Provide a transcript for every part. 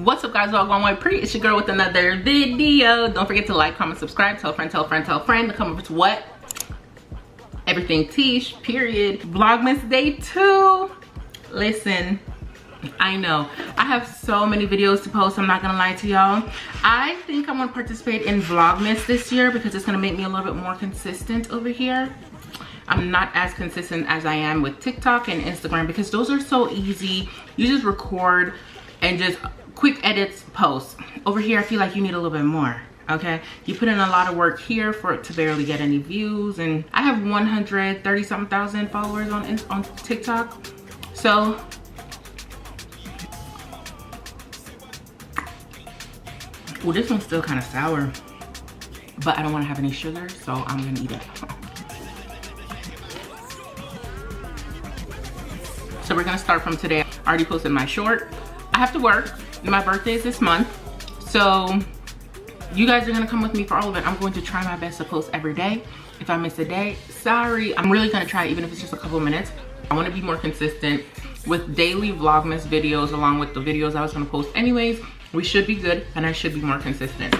What's up, guys? All going way pretty. It's your girl with another video. Don't forget to like, comment, subscribe, tell a friend, tell a friend, tell a friend to come over to what? Everything Teash, period. Vlogmas day 2. Listen, I know I have so many videos to post. I'm not gonna lie to y'all. I think I'm gonna participate in Vlogmas this year because it's gonna make me a little bit more consistent over here. I'm not as consistent as I am with TikTok and Instagram because those are so easy. You just record and just quick edits, post. Over here, I feel like you need a little bit more, okay? You put in a lot of work here for it to barely get any views, and I have 130-something thousand followers on TikTok. So, well, this one's still kind of sour, but I don't want to have any sugar, so I'm gonna eat it. So we're gonna start from today. I already posted my short. I have to work. My birthday is this month, so you guys are gonna come with me for all of it. I'm going to try my best to post every day. If I miss a day, sorry. I'm really gonna try, even if it's just a couple of minutes. I want to be more consistent with daily Vlogmas videos along with the videos I was gonna post anyways. We should be good, and I should be more consistent.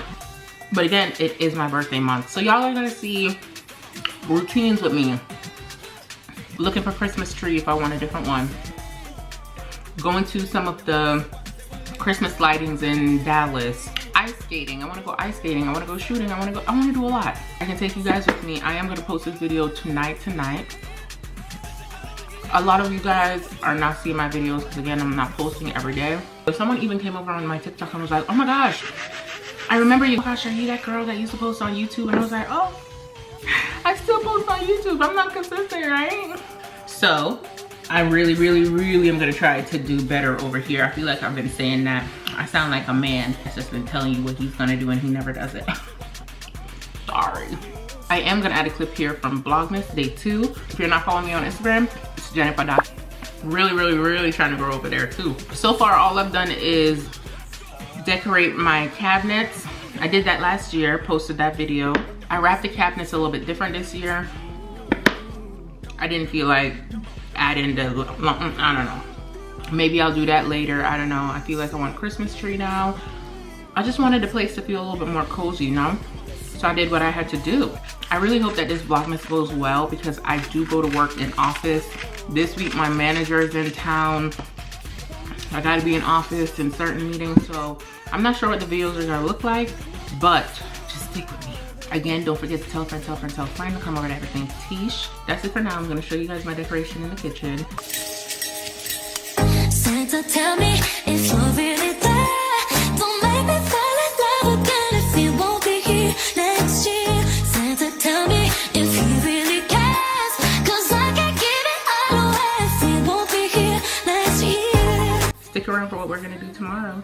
But again, it is my birthday month, so y'all are gonna see routines with me. Looking for Christmas tree if I want a different one. Going to some of the Christmas lightings in Dallas. Ice skating. I want to go ice skating. I want to go shooting. I want to do a lot. I can take you guys with me. I am going to post this video tonight. A lot of you guys are not seeing my videos because again, I'm not posting every day. If someone even came over on my TikTok and was like, oh my gosh, I remember you. Oh gosh, are you that girl that used to post on YouTube? And I was like, oh, I still post on YouTube. I'm not consistent, right? So I really am gonna try to do better over here. I feel like I've been saying that. I sound like a man that's just been telling you what he's gonna do and he never does it. Sorry. I am gonna add a clip here from Vlogmas day 2. If you're not following me on Instagram, it's Jennifer. Really trying to grow over there too. So far, all I've done is decorate my cabinets. I did that last year, posted that video. I wrapped the cabinets a little bit different this year. I didn't feel like adding the, I don't know. Maybe I'll do that later, I don't know. I feel like I want a Christmas tree now. I just wanted the place to feel a little bit more cozy, you know? So I did what I had to do. I really hope that this Vlogmas goes well because I do go to work in office. This week my manager is in town. I gotta be in office in certain meetings, so I'm not sure what the videos are gonna look like, but just stick with me. Again, don't forget to tell a friend, tell a friend, tell a friend to come over to Everything Teash. That's it for now. I'm gonna show you guys my decoration in the kitchen. Santa, tell me if you're really there. Don't make me fall in love again if you won't be here next year. Santa, tell me if he really cares, 'cause I can't give it all away if he won't be here next year. Stick around for what we're gonna do tomorrow.